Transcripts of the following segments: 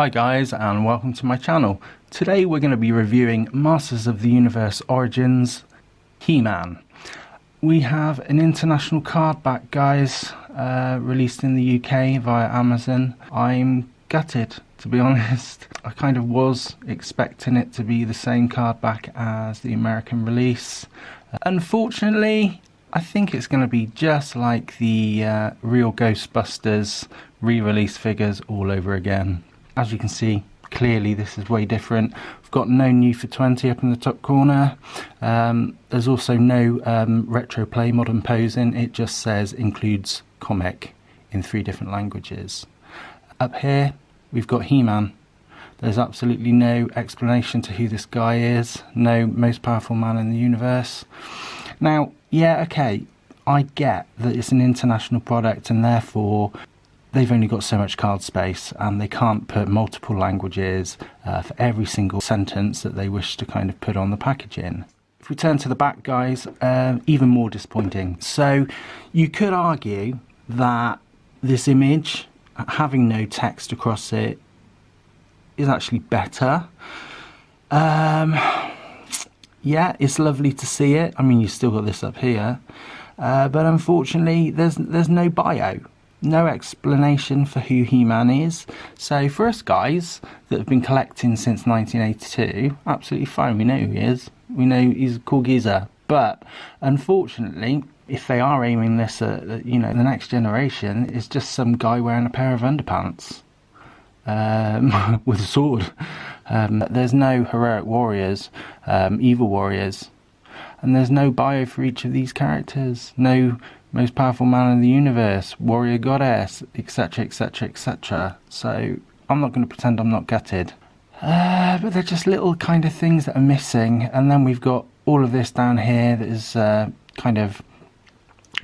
Hi guys and welcome to my channel. Today we're going to be reviewing Masters of the Universe Origins He-Man. We have an international card back, guys, released in the UK via Amazon. I'm gutted, to be honest. I kind of was expecting it to be the same card back as the American release. Unfortunately, I think it's going to be just like the real Ghostbusters re-release figures all over again. As you can see, clearly this is way different. We've got no new for 20 up in the top corner. There's also no retro play modern posing. It just says includes comic in 3 different languages. Up here we've got He-Man. There's absolutely no explanation to who this guy is. No most powerful man in the universe. Now, yeah, okay, I get that it's an international product and therefore they've only got so much card space and they can't put multiple languages for every single sentence that they wish to kind of put on the packaging. If we turn to the back, guys, even more disappointing. So you could argue that this image, having no text across it, is actually better. Yeah, it's lovely to see it. I mean, you've still got this up here, but unfortunately there's no bio. No explanation for who He-Man is. So for us guys that have been collecting since 1982, absolutely fine, we know who he is. We know he's a cool geezer. But unfortunately, if they are aiming this at, you know, the next generation, it's just some guy wearing a pair of underpants with a sword. There's no heroic warriors, evil warriors, and there's no bio for each of these characters. No most powerful man in the universe, warrior goddess, etc, etc, etc. So I'm not going to pretend I'm not gutted, but they're just little kind of things that are missing. And then we've got all of this down here that is kind of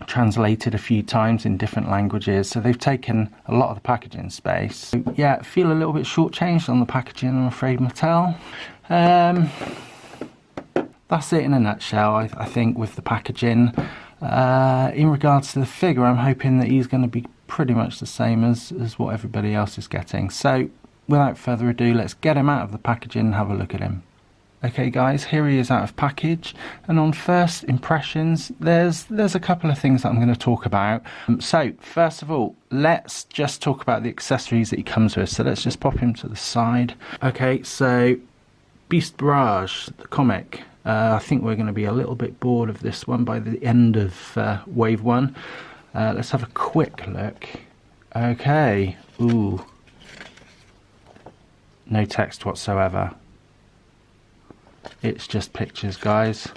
translated a few times in different languages, so they've taken a lot of the packaging space. So, yeah, feel a little bit shortchanged on the packaging, I'm afraid, Mattel. That's it in a nutshell, I think, with the packaging. In regards to the figure, I'm hoping that he's going to be pretty much the same as what everybody else is getting. So without further ado, let's get him out of the packaging and have a look at him. Okay guys, here he is out of package, and on first impressions there's a couple of things that I'm going to talk about. So first of all, let's just talk about the accessories that he comes with. So let's just pop him to the side. Okay, so Beast Barrage, the comic. I think we're going to be a little bit bored of this one by the end of wave 1. Let's have a quick look. Okay, ooh, no text whatsoever. It's just pictures, guys.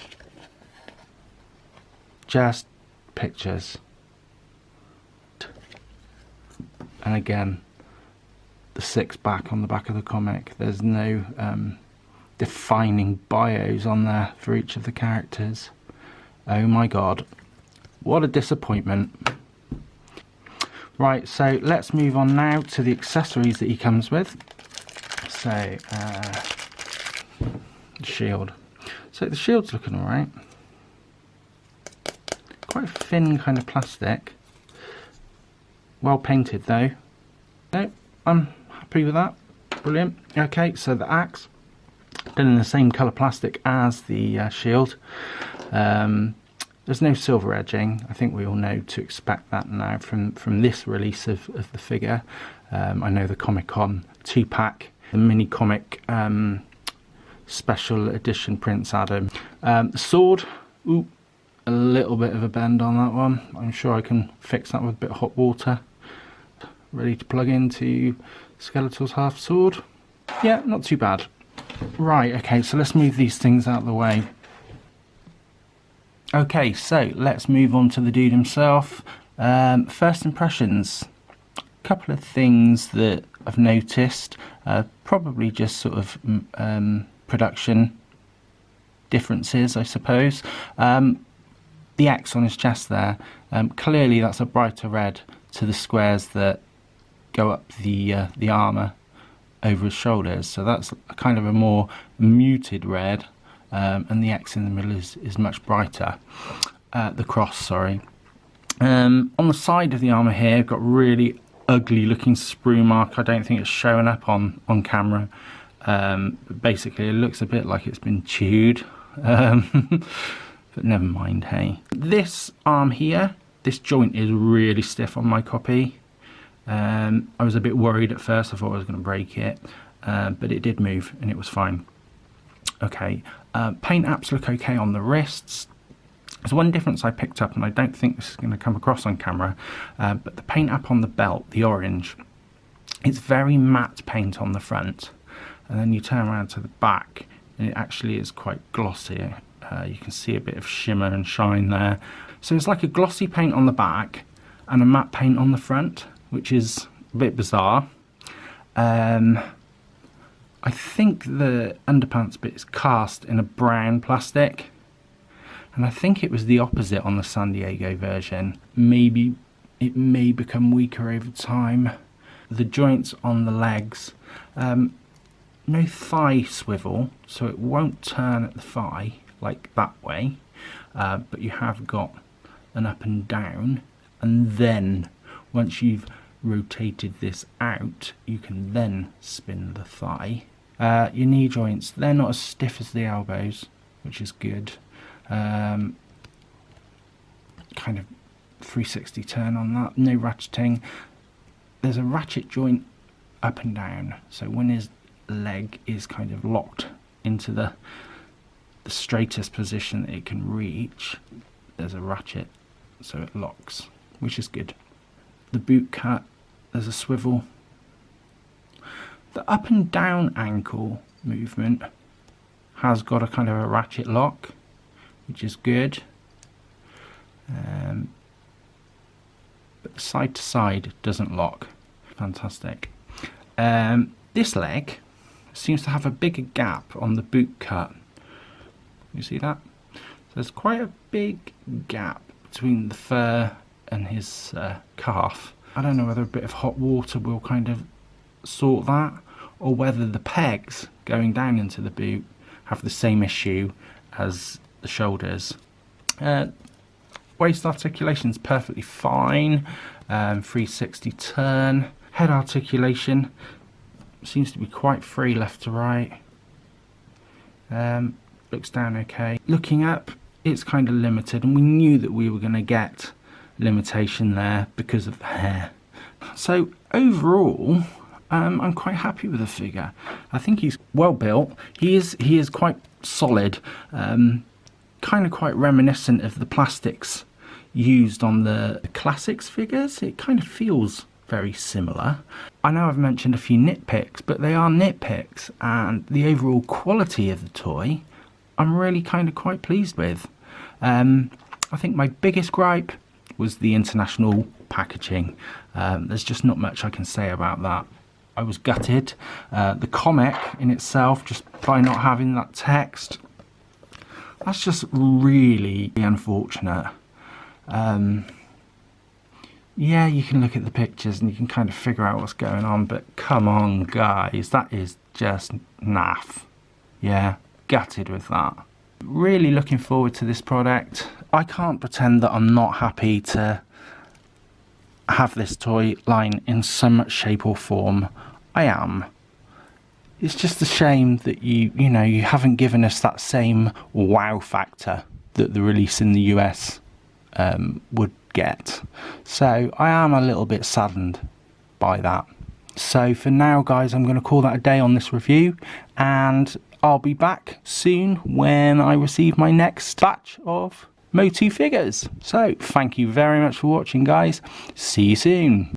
Just pictures. And again, the 6 back on the back of the comic. There's no defining bios on there for each of the characters. Oh my god, what a disappointment. Right, so let's move on now to the accessories that he comes with. So shield. So the shield's looking alright. Quite thin kind of plastic. Well painted though. No, I'm happy with that. Brilliant. Okay, so the axe, done in the same colour plastic as the shield. There's no silver edging. I think we all know to expect that now from this release of the figure. I know the Comic-Con 2-pack, the mini comic special edition Prince Adam. The sword, ooh, a little bit of a bend on that one. I'm sure I can fix that with a bit of hot water. Ready to plug into Skeletor's half sword. Yeah, not too bad. Right, okay, so let's move these things out of the way. Okay, so let's move on to the dude himself. First impressions. A couple of things that I've noticed, probably just sort of production differences, I suppose. The X on his chest there, clearly that's a brighter red to the squares that go up the armour over his shoulders, so that's a kind of a more muted red, and the X in the middle is much brighter. The cross, sorry. On the side of the armour here, got really ugly looking sprue mark. I don't think it's showing up on camera. Basically it looks a bit like it's been chewed, but never mind, hey. This arm here, this joint is really stiff on my copy. I was a bit worried at first. I thought I was going to break it, but it did move and it was fine. Okay, paint apps look okay on the wrists. There's one difference I picked up, and I don't think this is going to come across on camera, but the paint app on the belt, the orange, it's very matte paint on the front, and then you turn around to the back and it actually is quite glossy. You can see a bit of shimmer and shine there. So it's like a glossy paint on the back and a matte paint on the front, which is a bit bizarre. I think the underpants bit is cast in a brown plastic, and I think it was the opposite on the San Diego version. Maybe it may become weaker over time. The joints on the legs, no thigh swivel, so it won't turn at the thigh like that way, but you have got an up and down, and then once you've rotated this out, you can then spin the thigh. Your knee joints, they're not as stiff as the elbows, which is good. Kind of 360 turn on that, no ratcheting. There's a ratchet joint up and down, so when his leg is kind of locked into the straightest position that it can reach, there's a ratchet, so it locks, which is good. The boot cut, there's a swivel. The up and down ankle movement has got a kind of a ratchet lock, which is good. But side to side doesn't lock. Fantastic. This leg seems to have a bigger gap on the boot cut. You see that? So there's quite a big gap between the fur and his calf. I don't know whether a bit of hot water will kind of sort that, or whether the pegs going down into the boot have the same issue as the shoulders. Waist articulation is perfectly fine, 360 turn. Head articulation seems to be quite free left to right. Looks down okay. Looking up, it's kind of limited, and we knew that we were going to get limitation there because of the hair. So overall, I'm quite happy with the figure. I think he's well built. He is quite solid, kind of quite reminiscent of the plastics used on the classics figures. It kind of feels very similar. I know I've mentioned a few nitpicks, but they are nitpicks, and the overall quality of the toy I'm really kind of quite pleased with. I think my biggest gripe was the international packaging. There's just not much I can say about that. I was gutted. The comic in itself, just by not having that text, that's just really unfortunate. Yeah, you can look at the pictures and you can kind of figure out what's going on, but come on guys, that is just naff. Yeah, gutted with that. Really looking forward to this product. I can't pretend that I'm not happy to have this toy line in some shape or form. I am. It's just a shame that you haven't given us that same wow factor that the release in the US would get. So I am a little bit saddened by that. So for now guys, I'm going to call that a day on this review, and I'll be back soon when I receive my next batch of Motu figures. So thank you very much for watching guys. See you soon.